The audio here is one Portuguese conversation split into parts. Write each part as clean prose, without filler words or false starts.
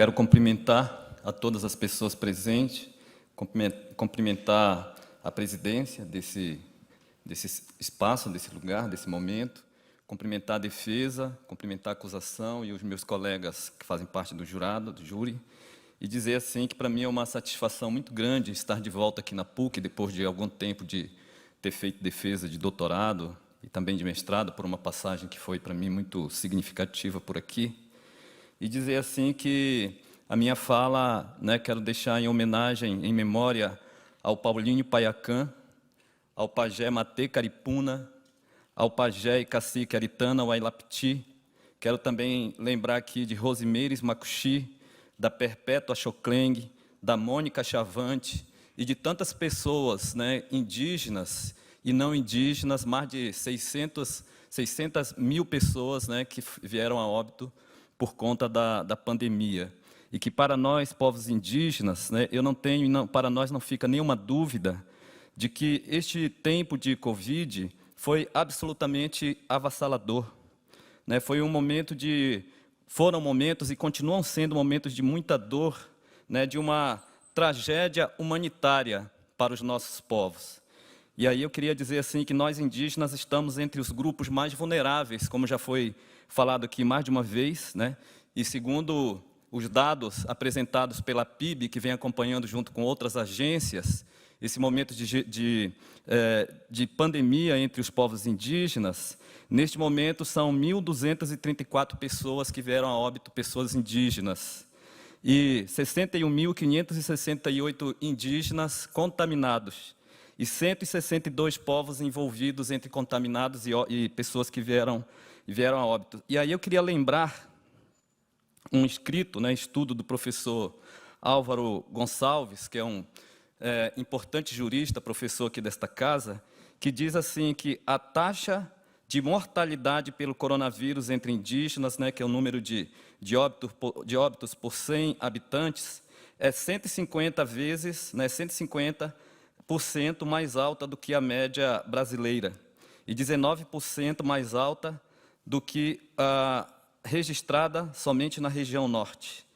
Quero cumprimentar a todas as pessoas presentes, cumprimentar a presidência desse espaço, desse lugar, desse momento, cumprimentar a defesa, cumprimentar a acusação e os meus colegas que fazem parte do jurado, do júri, e dizer assim que para mim é uma satisfação muito grande estar de volta aqui na PUC, depois de algum tempo de ter feito defesa de doutorado e também de mestrado, por uma passagem que foi para mim muito significativa por aqui, e dizer assim que a minha fala, quero deixar em homenagem, em memória ao Paulinho Paiacan, ao pajé Matê Caripuna, ao pajé e cacique Aritana Wailapti. Quero também lembrar aqui de Rosimeires Macuxi, da Perpétua Chocleng, da Mônica Chavante e de tantas pessoas indígenas e não indígenas, mais de 600 mil pessoas que vieram a óbito por conta da pandemia. E que para nós, povos indígenas, para nós não fica nenhuma dúvida de que este tempo de Covid foi absolutamente avassalador. Foram momentos e continuam sendo momentos de muita dor, de uma tragédia humanitária para os nossos povos. E aí eu queria dizer assim que nós indígenas estamos entre os grupos mais vulneráveis, como já foi falado aqui mais de uma vez, e segundo os dados apresentados pela PIB, que vem acompanhando junto com outras agências, esse momento de pandemia entre os povos indígenas, neste momento são 1.234 pessoas que vieram a óbito, pessoas indígenas, e 61.568 indígenas contaminados, e 162 povos envolvidos entre contaminados e pessoas que vieram a óbito. E aí eu queria lembrar um estudo do professor Álvaro Gonçalves, que é um importante jurista, professor aqui desta casa, que diz assim que a taxa de mortalidade pelo coronavírus entre indígenas, que é o número de óbitos por 100 habitantes, é 150 vezes, 150% mais alta do que a média brasileira e 19% mais alta do que a registrada somente na região norte.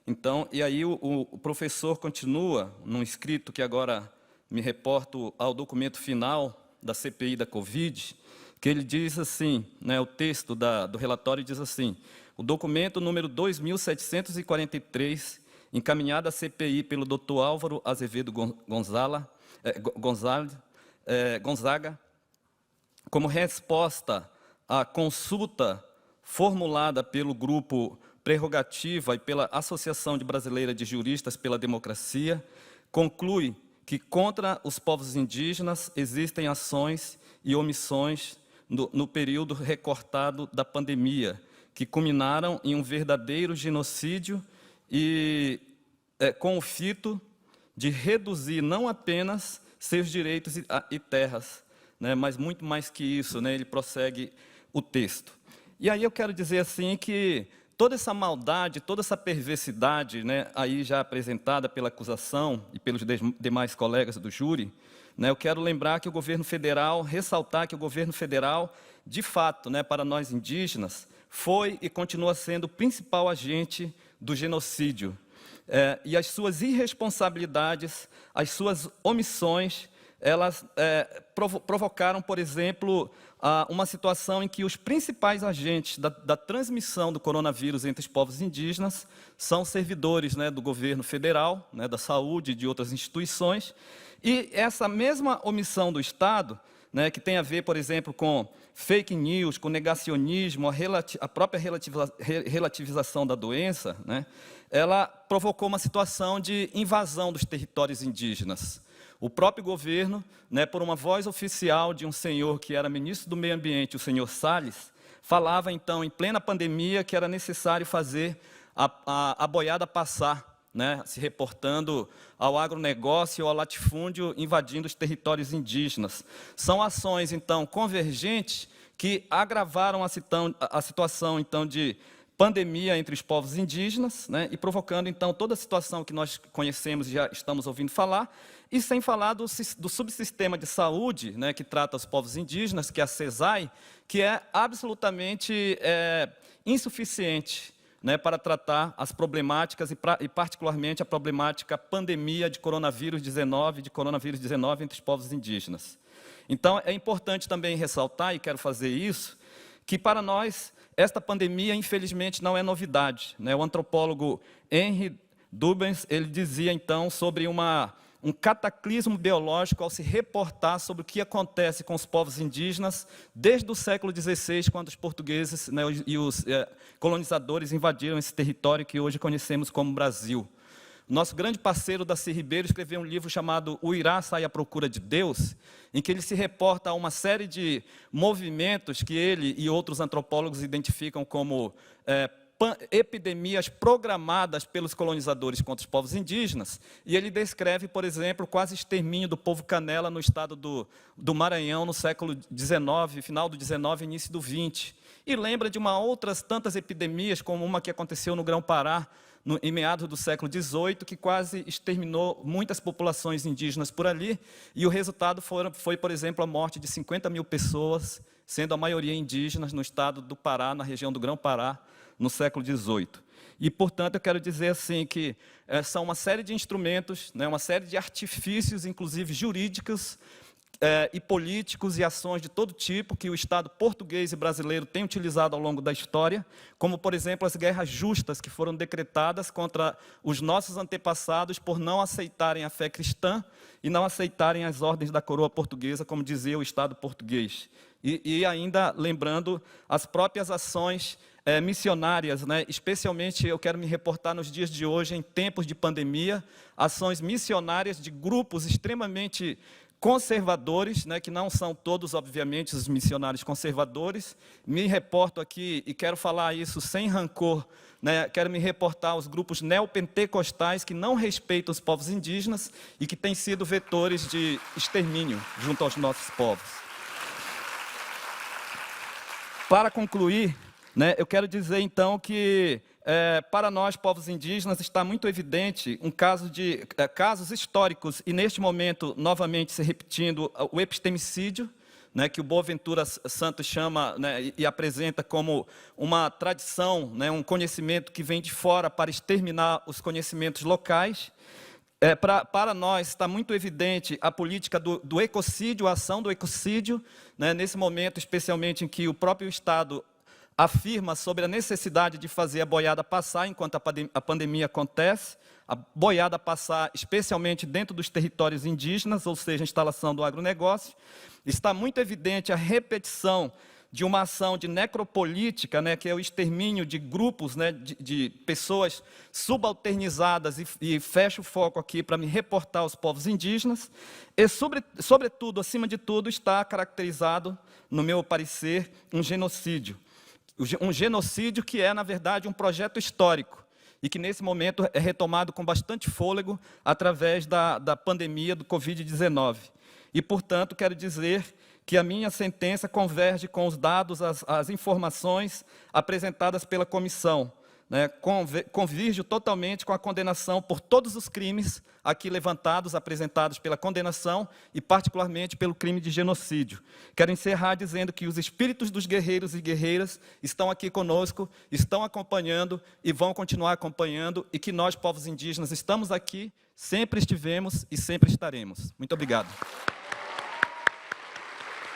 Então, e aí o professor continua, num escrito que agora me reporto ao documento final da CPI da Covid, que ele diz assim, o texto do relatório diz assim: o documento número 2743, encaminhado à CPI pelo Dr. Álvaro Azevedo Gonzaga, como resposta à consulta formulada pelo Grupo Prerrogativa e pela Associação Brasileira de Juristas pela Democracia, conclui que contra os povos indígenas existem ações e omissões no período recortado da pandemia, que culminaram em um verdadeiro genocídio e com o fito de reduzir não apenas seus direitos e terras, mas muito mais que isso, ele prossegue o texto. E aí eu quero dizer assim que toda essa maldade, toda essa perversidade, aí já apresentada pela acusação e pelos demais colegas do júri, eu quero lembrar que o governo federal, ressaltar que o governo federal, de fato, para nós indígenas, foi e continua sendo o principal agente do genocídio. E as suas irresponsabilidades, as suas omissões, elas provocaram, por exemplo, uma situação em que os principais agentes da transmissão do coronavírus entre os povos indígenas são servidores do governo federal, da saúde e de outras instituições, e essa mesma omissão do Estado, que tem a ver, por exemplo, com fake news, com negacionismo, a própria relativização da doença, ela provocou uma situação de invasão dos territórios indígenas. O próprio governo, por uma voz oficial de um senhor que era ministro do Meio Ambiente, o senhor Salles, falava, então, em plena pandemia, que era necessário fazer a boiada passar, se reportando ao agronegócio e ao latifúndio, invadindo os territórios indígenas. São ações, então, convergentes que agravaram a situação, então, de pandemia entre os povos indígenas, e provocando, então, toda a situação que nós conhecemos e já estamos ouvindo falar, e sem falar do subsistema de saúde, que trata os povos indígenas, que é a CESAI, que é absolutamente insuficiente, né, para tratar as problemáticas e particularmente a problemática pandemia de coronavírus 19, entre os povos indígenas. Então, é importante também ressaltar, e quero fazer isso, que para nós esta pandemia, infelizmente, não é novidade, né? O antropólogo Henry Dubens, ele dizia, então, sobre um cataclismo biológico ao se reportar sobre o que acontece com os povos indígenas desde o século XVI, quando os portugueses, né, e os colonizadores invadiram esse território que hoje conhecemos como Brasil. Nosso grande parceiro, Darcy Ribeiro, escreveu um livro chamado O Irá Sai à Procura de Deus, em que ele se reporta a uma série de movimentos que ele e outros antropólogos identificam como epidemias programadas pelos colonizadores contra os povos indígenas, e ele descreve, por exemplo, o quase extermínio do povo canela no estado do Maranhão no século XIX, final do XIX, início do XX. E lembra de outras tantas epidemias, como uma que aconteceu no Grão-Pará, em meados do século XVIII, que quase exterminou muitas populações indígenas por ali, e o resultado foi, por exemplo, a morte de 50 mil pessoas, sendo a maioria indígenas, no estado do Pará, na região do Grão-Pará, no século XVIII. E, portanto, eu quero dizer assim que são uma série de instrumentos, né, uma série de artifícios, inclusive jurídicos, e políticos e ações de todo tipo que o Estado português e brasileiro tem utilizado ao longo da história, como, por exemplo, as guerras justas que foram decretadas contra os nossos antepassados por não aceitarem a fé cristã e não aceitarem as ordens da coroa portuguesa, como dizia o Estado português. E ainda lembrando as próprias ações missionárias, né? Especialmente eu quero me reportar nos dias de hoje, em tempos de pandemia, ações missionárias de grupos extremamente conservadores, né, que não são todos, obviamente, os missionários conservadores. Me reporto aqui, e quero falar isso sem rancor, né, quero me reportar aos grupos neopentecostais que não respeitam os povos indígenas e que têm sido vetores de extermínio junto aos nossos povos. Para concluir, né, eu quero dizer, então, que para nós, povos indígenas, está muito evidente casos históricos, e neste momento, novamente se repetindo, o epistemicídio, né, que o Boaventura Santos chama, né, e apresenta como uma tradição, né, um conhecimento que vem de fora para exterminar os conhecimentos locais. Para nós está muito evidente a política do ecocídio, a ação do ecocídio, né, nesse momento, especialmente em que o próprio Estado afirma sobre a necessidade de fazer a boiada passar enquanto a pandemia acontece, a boiada passar especialmente dentro dos territórios indígenas, ou seja, a instalação do agronegócio. Está muito evidente a repetição de uma ação de necropolítica, né, que é o extermínio de grupos, né, de pessoas subalternizadas, e fecho o foco aqui para me reportar aos povos indígenas, e, sobretudo, acima de tudo, está caracterizado, no meu parecer, um genocídio. Um genocídio que é, na verdade, um projeto histórico e que, nesse momento, é retomado com bastante fôlego através da pandemia do Covid-19. E, portanto, quero dizer que a minha sentença converge com os dados, as informações apresentadas pela comissão, né, converge totalmente com a condenação por todos os crimes aqui levantados, apresentados pela condenação e particularmente pelo crime de genocídio. Quero encerrar dizendo que os espíritos dos guerreiros e guerreiras estão aqui conosco, estão acompanhando e vão continuar acompanhando, e que nós, povos indígenas, estamos aqui, sempre estivemos e sempre estaremos. Muito obrigado.